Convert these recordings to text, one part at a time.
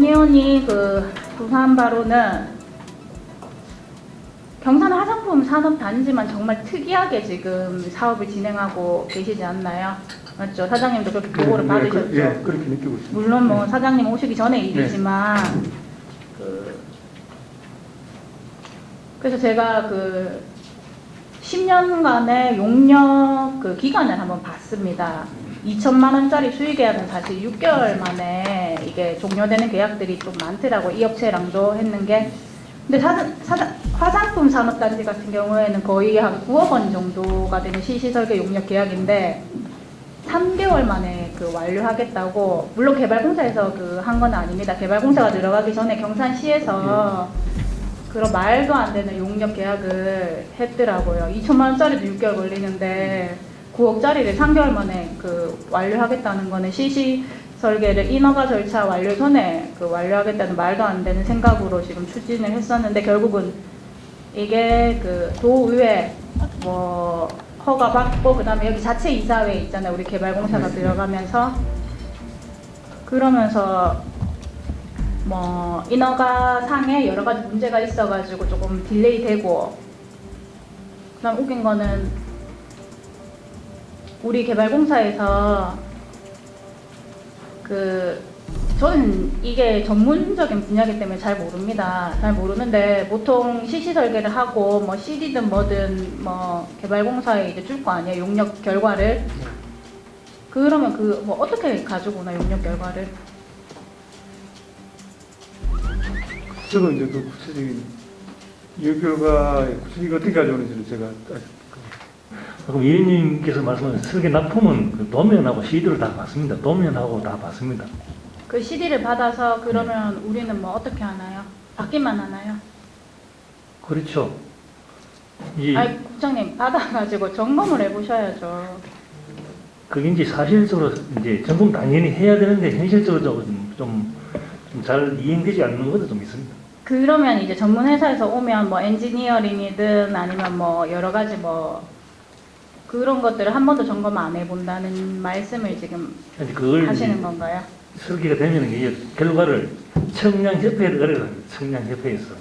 문의원이 그 조사한 바로는 경산 화장품 산업 단지만 정말 특이하게 지금 사업을 진행하고 계시지 않나요? 맞죠? 사장님도 그렇게 보고를 받으셨죠? 예, 그렇게 느끼고 있습니다. 물론 뭐 사장님 오시기 전에 일이지만 그래서 제가 그 10년간의 용역 그 기간을 한번 봤습니다. 2천만 원짜리 수의 계약은 사실 6개월 만에 이게 종료되는 계약들이 좀 많더라고. 이 업체랑도 했는 게. 근데 화장품 산업단지 같은 경우에는 거의 한 9억 원 정도가 되는 시설계 용역 계약인데 3개월 만에 그 완료하겠다고. 물론 개발공사에서 그 한 건 아닙니다. 개발공사가 들어가기 전에 경산시에서 그런 말도 안 되는 용역 계약을 했더라고요. 2천만 원짜리도 6개월 걸리는데 9억짜리를 3개월 만에 그 완료하겠다는 거는 시시 설계를 인허가 절차 완료 전에 그 완료하겠다는 말도 안 되는 생각으로 지금 추진을 했었는데 결국은 이게 그 도의회 뭐 허가 받고 그다음에 여기 자체 이사회 있잖아요. 우리 개발공사가 들어가면서 그러면서 뭐 인허가 상에 여러 가지 문제가 있어가지고 조금 딜레이 되고 그다음 웃긴 거는 우리 개발공사에서 저는 이게 전문적인 분야이기 때문에 잘 모릅니다. 잘 모르는데 보통 CC 설계를 하고 뭐 CD든 뭐든 뭐 개발공사에 이제 줄 거 아니에요. 용역 결과를. 그러면 그 뭐 어떻게 가지고 오나 용역 결과를? 제가 이제 그 구체적인 이 결과의 구체적인 어떻게 가져오는지는 제가 아직 그럼 위원님께서 말씀하신 설계 납품은 그 도면하고 CD를 다 봤습니다. 도면하고 다 봤습니다. 그 CD를 받아서 그러면 우리는 뭐 어떻게 하나요? 받기만 하나요? 그렇죠. 아니 국장님 받아가지고 점검을 해보셔야죠. 그게 이제 사실적으로 이제 점검 당연히 해야 되는데 현실적으로 좀 잘 이행되지 않는 것도 좀 있습니다. 그러면 이제 전문 회사에서 오면 뭐 엔지니어링이든 아니면 뭐 여러 가지 뭐 그런 것들을 한 번도 점검 안 해본다는 말씀을 지금 그걸 하시는 건가요? 설계가 되면 이제 결과를 청량협회에 의뢰를 합니다. 청량협회에서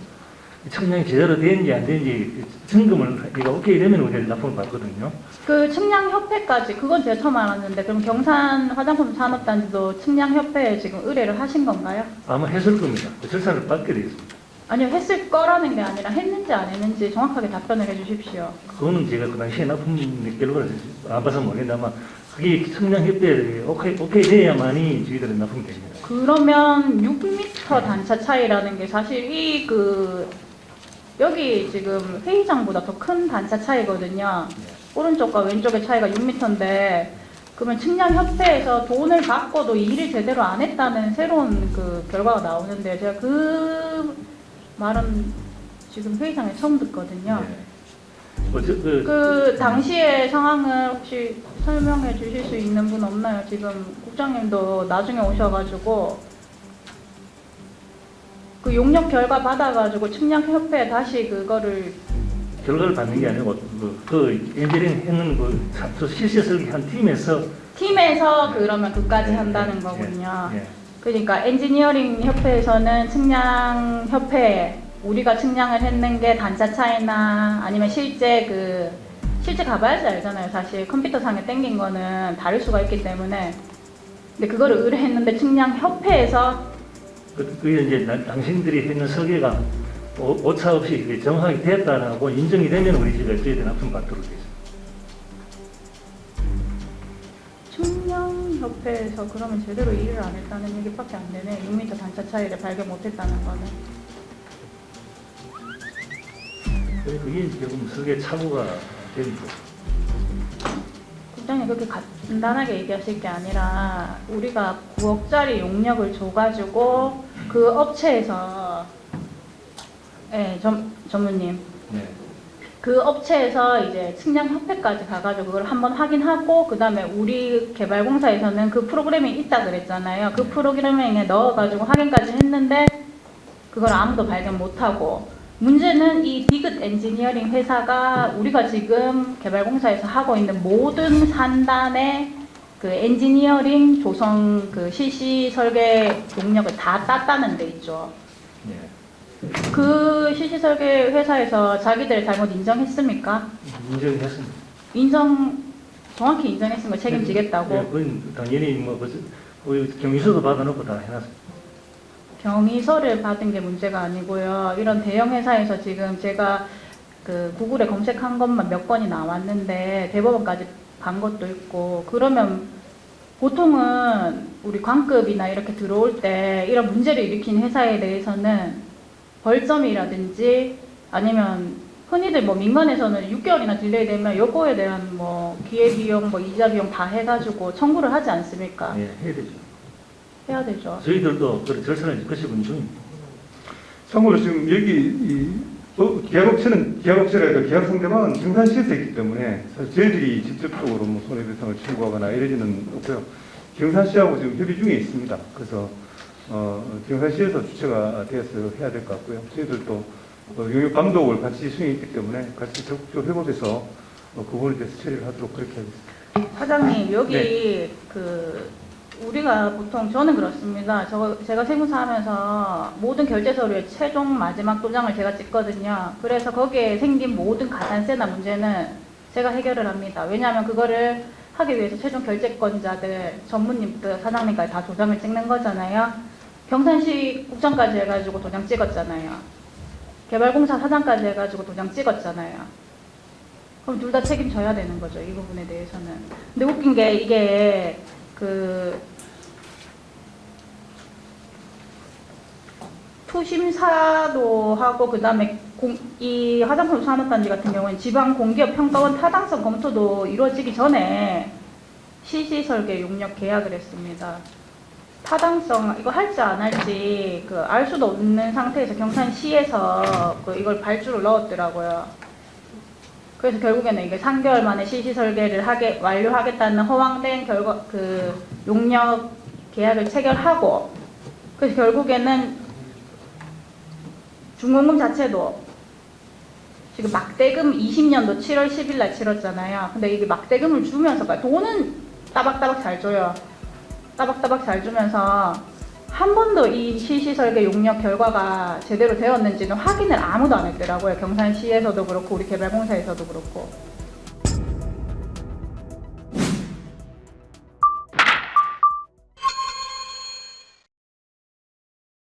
청량이 제대로 되는지 안 되는지 점검을 이거 오케이 되면 우리가 납품을 받거든요. 그 측량협회까지 그건 제가 처음 알았는데 그럼 경산 화장품 산업단지도 측량협회에 지금 의뢰를 하신 건가요? 아마 했을 겁니다. 그 절차를 받게 되어 있습니다. 아니요 했을 거라는 게 아니라 했는지 안 했는지 정확하게 답변을 해주십시오. 그거는 제가 그 당시에 납품 결과를 안 봐서 모르겠는데 아마 그게 청량협회에 오케이 돼야만이 저희들은 납품이 됩니다. 그러면 6m 단차 차이라는 게 사실 여기 지금 회의장보다 더 큰 단차 차이거든요. 오른쪽과 왼쪽의 차이가 6m인데 그러면 측량협회에서 돈을 받고도 일을 제대로 안 했다는 새로운 그 결과가 나오는데 제가 그 말은 지금 회의장에 처음 듣거든요. 그 당시의 상황을 혹시 설명해 주실 수 있는 분 없나요? 지금 국장님도 나중에 오셔가지고 그 용역 결과 받아가지고 측량협회에 다시 그거를 결과를 받는 게 아니고 그 엔지니어링 했는 그 실시 설계한 팀에서 그러면 그까지 한다는 예, 거군요. 예. 그러니까 엔지니어링 협회에서는 측량협회에 우리가 측량을 했는 게 단차 차이나 아니면 실제 가봐야지 알잖아요. 사실 컴퓨터상에 땡긴 거는 다를 수가 있기 때문에. 근데 그거를 의뢰했는데 측량협회에서 그게 이제 당신들이 했는 설계가 오차 없이 정확하게 됐다고 인정이 되면 저희들 납품 받도록 되어 있습니다. 측량협회에서 그러면 제대로 일을 안 했다는 얘기밖에 안 되네. 6m 단차 차이를 발견 못했다는 거는. 그게 결국 설계 착오가 된 거. 국장님 그렇게 간단하게 얘기하실 게 아니라 우리가 9억짜리 용역을 줘가지고 그 업체에서 전무님 네. 그 업체에서 이제 측량협회까지 가가지고 그걸 한번 확인하고 그 다음에 우리 개발공사에서는 그 프로그램이 있다 그랬잖아요. 그 프로그래밍에 넣어가지고 확인까지 했는데 그걸 아무도 발견 못하고 문제는 이 디귿 엔지니어링 회사가 우리가 지금 개발공사에서 하고 있는 모든 산단의 그 엔지니어링 조성 그 실시 설계 용역을 다 땄다는 데 있죠. 예. 그 실시 설계 회사에서 자기들 잘못 인정했습니까? 인정했습니다. 정확히 인정했으면 책임지겠다고. 예, 그건 당연히 뭐 우리 경위서도 받아놓고 다 해놨습니다. 경위서를 받은 게 문제가 아니고요. 이런 대형 회사에서 지금 제가 그 구글에 검색한 것만 몇 건이 나왔는데 대법원까지 간 것도 있고, 그러면 보통은 우리 관급이나 이렇게 들어올 때 이런 문제를 일으킨 회사에 대해서는 벌점이라든지 아니면 흔히들 뭐 민간에서는 6개월이나 딜레이 되면 요거에 대한 뭐 기회비용, 뭐 이자비용 다 해가지고 청구를 하지 않습니까? 예, 해야 되죠. 해야 되죠. 저희들도 그런 절차를 거치고 중입니다. 참고로 지금 여기 계약업체라도 계약 상대방은 경산시에서 있기 때문에 사실 저희들이 직접적으로 뭐 손해배상을 청구하거나 이러지는 없고요. 경산시하고 지금 협의 중에 있습니다. 그래서 경산시에서 주체가 되어서 해야 될 것 같고요. 저희들도 용역 감독을 같이 수행했기 때문에 같이 적극적으로 협업해서 그 부분에 대해서 처리를 하도록 그렇게 하겠습니다. 사장님, 여기 네. 우리가 보통 저는 그렇습니다. 제가 세무사 하면서 모든 결제 서류의 최종 마지막 도장을 제가 찍거든요. 그래서 거기에 생긴 모든 가산세나 문제는 제가 해결을 합니다. 왜냐하면 그거를 하기 위해서 최종 결제권자들, 전무님들, 사장님까지 다 도장을 찍는 거잖아요. 경산시 국장까지 해가지고 도장 찍었잖아요. 개발공사 사장까지 해가지고 도장 찍었잖아요. 그럼 둘 다 책임져야 되는 거죠, 이 부분에 대해서는. 근데 웃긴 게 이게 투심사도 하고, 그 다음에 이 화장품 산업단지 같은 경우는 지방 공기업 평가원 타당성 검토도 이루어지기 전에 실시 설계 용역 계약을 했습니다. 타당성 이거 할지 안 할지 알 수도 없는 상태에서 경산시에서 이걸 발주를 넣었더라고요. 그래서 결국에는 이게 3개월 만에 실시 설계를 완료하겠다는 허황된 용역 계약을 체결하고, 그래서 결국에는 중공금 자체도 지금 막대금 20년도 7월 10일 날 치렀잖아요. 근데 이게 막대금을 주면서까지 돈은 따박따박 잘 줘요. 따박따박 잘 주면서 한 번도 이 실시 설계 용역 결과가 제대로 되었는지는 확인을 아무도 안 했더라고요. 경산시에서도 그렇고 우리 개발공사에서도 그렇고.